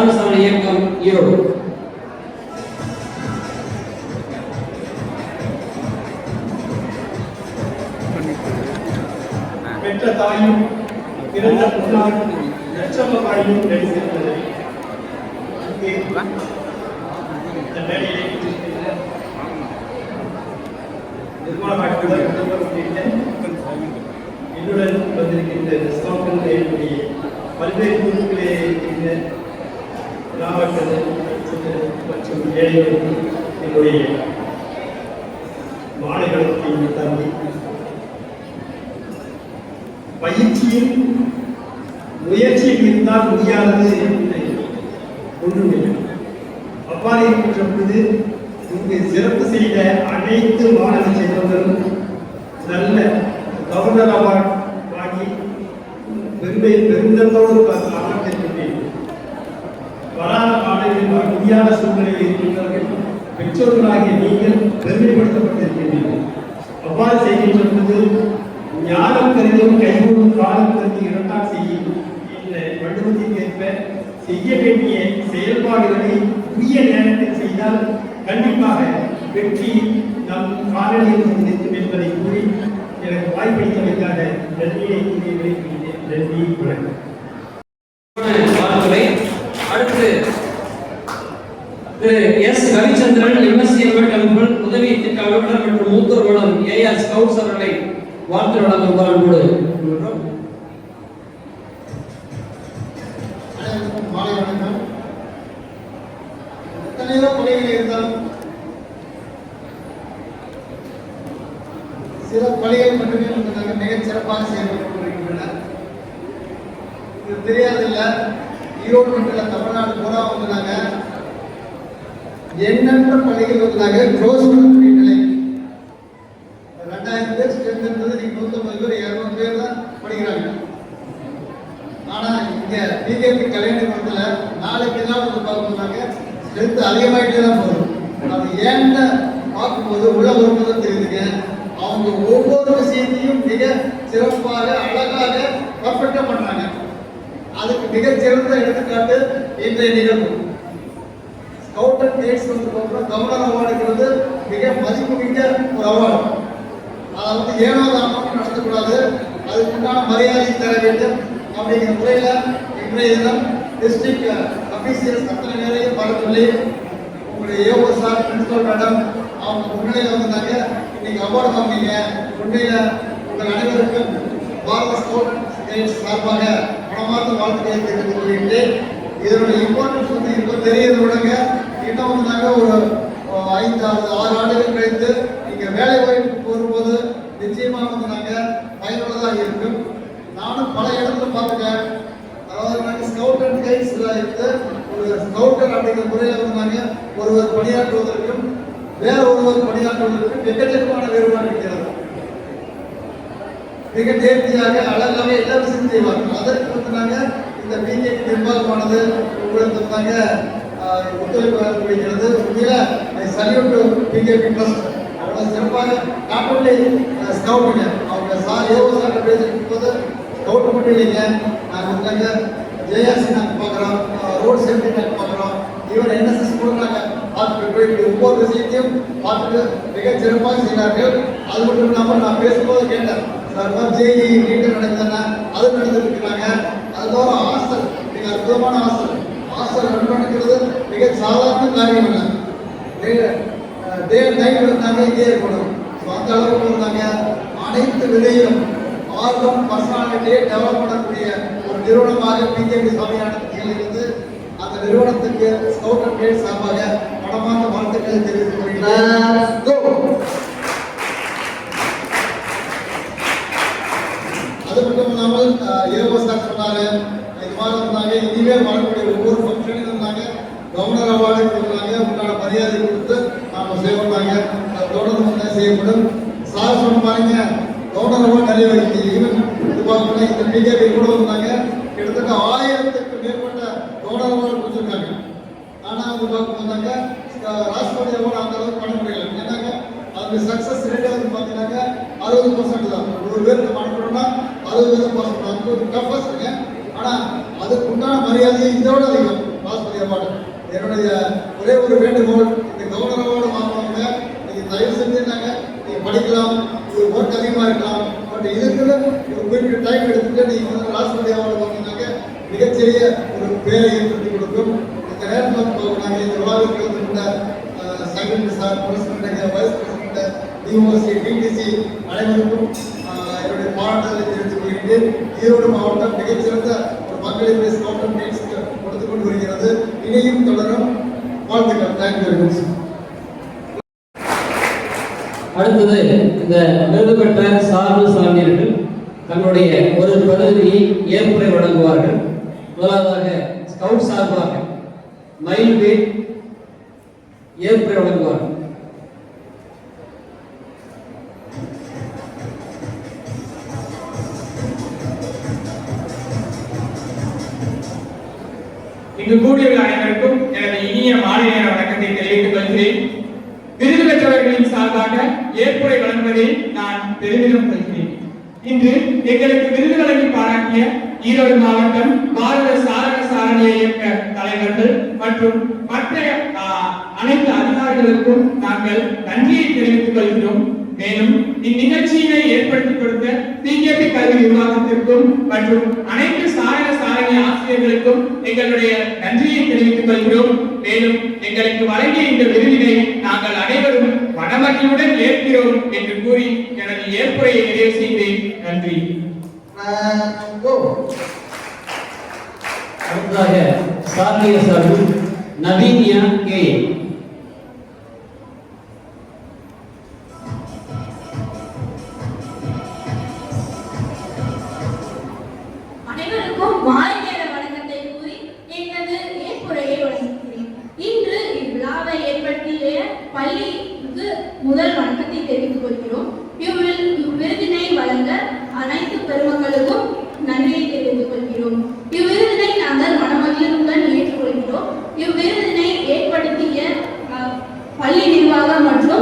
ஞானசார இயக்கம் ஈரோடு. பெற்ற தாயும் பிறந்த பொருளாக லட்சம தாயும் நடித்திருந்தது. என்னுடன் வந்திருக்கின்ற பல்வேறு குழுக்களே இருக்கின்ற கிராமங்கள் மற்றும் ஏழைகளுக்கு என்னுடைய மாணவர்களுக்கு தம்பி பயிற்சியில் முயற்சியில் இருந்தால் முடியாதது ஒன்றுமே. அவ்வாறு இருக்கின்ற பொழுது இங்கு சிறப்பு செய்த அனைத்து மாணவ செல்வங்களும் நல்ல கவர்னர் அவார்டு வாங்கி பெருந்தத்தோடு அமர்ந்திருக்கின்றேன். வராத காலையில் முடியாத சூழ்நிலையில் இருக்கின்றவர்கள் பெற்றோர்களாகிய நீங்கள் பெருமைப்படுத்தப்பட்டிருக்கின்றீர்கள். அவ்வாறு செய்கின்ற பொழுது ஞானம் கருதும் கைகூடும் காலம் கருதி இரண்டாம் செய்யும் என்ற வள்ளுவத்திற்கேற்ப செய்ய வேண்டிய செயல்பாடுகளை உரிய நேரத்தில் செய்தால் கண்டிப்பாக வெற்றி நம் காலனியில் இருக்கும் என்பதை கூறி எனக்கு வாய்ப்பளித்தமைக்காக நன்றியை கூறி விளைவிக்கின்றேன். நன்றி, வணக்கம். அடுத்து திரு எஸ் ரவிச்சந்திரன் எம்எஸ்சிஎம் டெம்பிள் உதவி திட்ட அலுவலர் மற்றும் மூத்தோர் வளம் ஏஆர் ஸ்கவுட்ஸ் அவர்களை வாழ்த்து வழங்குமாறு கூறுகிறோம். மாலை வணக்கம். எத்தனையோ பணிகள் இருந்தாலும் சில பணிகள் மட்டுமே மிகச் சிறப்பாக செயல்பட்டுக் கொண்டிருக்கின்றன. இது தெரியாதில்லை, ஈரோடு மட்டும் தமிழ்நாடு பூரா வந்தாங்க எண்ணற்ற பணிகள் வந்தாங்க க்ளோஸ் பண்ணக்கூடிய நிலை. 2000 பேர் ஸ்ட்ரென்த் இருந்தது, நீங்க 150 பேர் 200 பேர் தான் படிக்கிறாங்க. ஆனா இங்க பிஜேபி கலைஞர்கள நாளைக்கு தான் வந்து பார்க்கணும்னாங்க ஸ்ட்ரென்த் அதிகமாகிட்டே தான் போகும். அது ஏன்னு பார்க்கும்போது உள்ள வரும்போது தெரியுதுங்க, அவங்க ஒவ்வொரு விஷயத்தையும் மிக சிறப்பாக அழகாக பர்ஃபெக்டா பண்றாங்க. அதுக்கு மிகச்சிறந்த எடுத்துக்காட்டு இன்றைய நிகழ்வு. ஸ்கவுட் அண்ட் கைட்ஸ் வந்து கவர்னர் அவார்டுங்கிறது மிக மதிப்புமிக்க ஒரு அவார்டு. அதை வந்து ஏனோ தானோன்னு நடத்தக்கூடாது, அதுக்கு உண்டான மரியாதை தர வேண்டும் அப்படிங்கிற முறையில் இன்றைய தினம் டிஸ்ட்ரிக்ட் அபிஷியல்ஸ் அத்தனை பேரையும் பரவலி உங்களுடைய ஏஓ சார், பிரின்சிபல் மேடம் அவங்க முன்னிலையில் வந்தாங்க. இன்னைக்கு அவார்டு வாங்கினீங்க. உண்மையில் உங்கள் அனைவருக்கும் பாரத ஸ்கவுட் கைட்ஸ் சார்பாக மனமார்ந்த வாழ்த்துக்களை தெரிவித்துக் கொள்கின்றேன். இதனுடைய இம்பார்ட்டன்ஸ் வந்து இப்போ தெரியறது விடங்க இன்னும் வந்தாங்க ஒரு 5-6 ஆண்டுகள் கழித்து நீங்கள் வேலை வாய்ப்பு வரும்போது நிச்சயமாக வந்து நாங்கள் பயனுள்ளதாக இருக்கும். நானும் பல இடத்துல பார்த்துட்டேன். அதாவது நாங்கள் ஸ்கவுட் அண்ட் கைட்ஸில் இருந்து ஒரு ஸ்கவுட்டர் அப்படிங்கிற முறையில் வந்து ஒருவர் பணியாற்றுவதற்கும் வேற ஒருவர் பணியாற்றுவதற்கும் எக்கச்சக்கமான வேறுபாடு இருக்கிறது. மிக நேர்த்தியாக அழகாக எல்லா விஷயம் செய்வாங்க. அதற்கு வந்து இந்த பிஜேபி நிர்வாகமானது உங்களுக்கு வந்தாங்க ஒத்துழைப்பு வழங்கப்படுகிறது. உண்மையில சல்யூட் பிஜேபி ட்ரஸ்ட் அவ்வளோ சிறப்பாக நாட் ஒன்லி ஸ்கவுட்டுங்க, அவங்க சார் ஏஓ சார் பேசிட்டு போது ஸ்கவுட் மட்டும் இல்லைங்க, நாங்கள் வந்தாங்க ஜேஆர்சி நாங்கள் பார்க்குறோம், ரோட் சேஃப்டி நாங்கள் பார்க்குறோம், ஈவன் என்எஸ்எஸ் கூட நாங்கள் பார்த்துட்டு போயிட்டு ஒவ்வொரு விஷயத்தையும் பார்த்துட்டு மிக சிறப்பாக செய்கிறார்கள். அது மட்டும் இல்லாமல் நான் பேசும்போது கேட்டேன், சார் ஜேஇ நீட்டு நடக்குதுன்னா அது நடந்துட்டு இருக்கிறாங்க. அது தவிர ஹாஸ்டல் மிக அற்புதமான ஹாஸ்டல் ரன் பண்ணிக்கிறது மிக சாதாரண காரியம் இல்லை. டே நைட் இருந்தாங்க இங்கே இருக்கணும். ஸோ அந்த அளவுக்கு இருந்தாங்க. அனைத்து விதையிலும் ஆர்வம் பர்சனாலிட்டியை டெவலப் பண்ணக்கூடிய ஒரு நிறுவனமாக பிஜேபி சாமியானது இருந்து அந்த நிறுவனத்துக்கு ஸ்கவுட் அண்ட் கைட்ஸ் சார்பாக பணமான வாழ்த்துக்களை தெரிவித்துக் கொள்கிறேன். அது மட்டும் இல்லாமல் ஏஓ சார் சொன்னாங்க, இது மாதிரி இருந்தாங்க இனிமேல் வரக்கூடிய ஒவ்வொரு ஃபங்க்ஷனும் இருந்தாங்க கவர்னர் அவார்டு கொடுக்குறாங்க, உண்டான மரியாதை கொடுத்து நாம் செய்வாங்க. அது தொடர்ந்து வந்து செய்யப்படும். சார் சொன்ன பாருங்க கவர்னர் அவார்டு நிறைய வருது. ஈவன் இது பார்த்தோம்னா இந்த பிஜேபி கூட வந்தாங்க கிட்டத்தட்ட 1000க்கு மேற்பட்ட கவர்னர் அவார்டு கொடுத்துருக்காங்க. ஆனால் அவங்க பார்க்க வந்தாங்க ராஷ்டிரபதி அவார்டு அந்த அளவுக்கு பண்ண முடியல. என்னங்க அது சக்சஸ் ரேட் வந்து பார்த்தீங்கன்னா 60% தான். 100 பேருக்கு பண்ணணும்னா 60% டஃபஸ்ட்டுங்க. ஆனால் அதுக்கு உண்டான மரியாதையை இதோட அதிகம் ராஷ்டிரபதி ஒரே ஒரு வேண்டுகோள், இந்த கவர்னரோட வாங்குவாங்க, நீங்க தயவு செஞ்சு நீங்க படிக்கலாம், இது ஒர்க் அதிகமா இருக்கலாம், பட் இதுக்குள்ள ஒரு குறிப்பிட்ட டைம் எடுத்துட்டு நீங்க வந்து ராஷ்டிரபதி அவார்டு வாங்கினாங்க மிகச்சிறிய ஒரு பேரை ஏற்படுத்தி கொடுக்கும். இந்த நேரத்தில் நாங்கள் இந்த விழாவுக்கு வந்திருந்த secretary sir, president, vice president, DOC, DTC அனைவருக்கும் என்னுடைய பாராட்டுதலை தெரிவித்துக் கொள்கிறேன். ஈரோடு மாவட்டம் மிகச்சிறந்த ஒரு மகளிர் ஸ்கவுட் மீட்ஸ் கொடுத்துக் கொண்டு வருகிறது. இனியும் தொடரும். வாழ்த்துக்கள். Thank you very much. அடுத்தது இந்த விருது பெற்ற சார்பு சாமியர்கள் தங்களுடைய ஒரு பகுதியை ஏற்புரை வழங்குவார்கள். முதலாவதாக ஸ்கவுட் சார்பாக மயில்வேல் ஏற்புரை வழங்குவார்கள். இங்கு கூடியுள்ள அனைவருக்கும் எனது இனிய மாலை நேர வணக்கத்தை தெரிவித்துக் கொள்கிறேன். விருது பெற்றவர்களின் சார்பாக ஏற்புரை வழங்குவதில் நான் பெருமிதம் கொள்கிறேன். இன்று எங்களுக்கு விருது வழங்கி பாராட்டிய ஈரோடு மாவட்டம் பாரத சாரண சாரணிய இயக்க தலைவர்கள் மற்றும் மற்ற அனைத்து அதிகாரிகளுக்கும் நாங்கள் நன்றியை தெரிவித்துக் கொள்கிறோம். மேலும் இந்நிகழ்ச்சியினை ஏற்படுத்தி கொடுத்த பிஜேபி கல்வி நிர்வாகத்திற்கும் மற்றும் அனைத்து சாரண சாரணி ஆசிரியர்களுக்கும் எங்களுடைய நன்றியை தெரிவித்துக் கொள்கிறோம். மேலும் எங்களுக்கு வழங்கிய இந்த விருதினை நாங்கள் அனைவரும் மனமகிழ்வுடன் ஏற்கிறோம் என்று கூறி எனது ஏற்புரையை நிறைவு செய்கிறேன். நன்றி. அடுத்ததாக சார்பிய சார்பு நவீன்யா கே. அனைவருக்கும் மாலை நேர வணக்கத்தை கூறி எனது ஏற்புரையை வழங்குகிறேன். இன்று இவ்விழாவை ஏற்படுத்திய பள்ளிக்கு முதல் வணக்கத்தை தெரிவித்துக் கொள்கிறோம். இவ்விருதினை வழங்க அனைத்து பெருமக்களுக்கும் நன்றியை தெரிவித்துக் கொள்கிறோம். இவ்விருதினை நாங்கள் மனமகிழ்வுடன் ஏற்றுக்கொள்கிறோம். இவ்விருதினை ஏற்படுத்திய பள்ளி நிர்வாகம் மற்றும்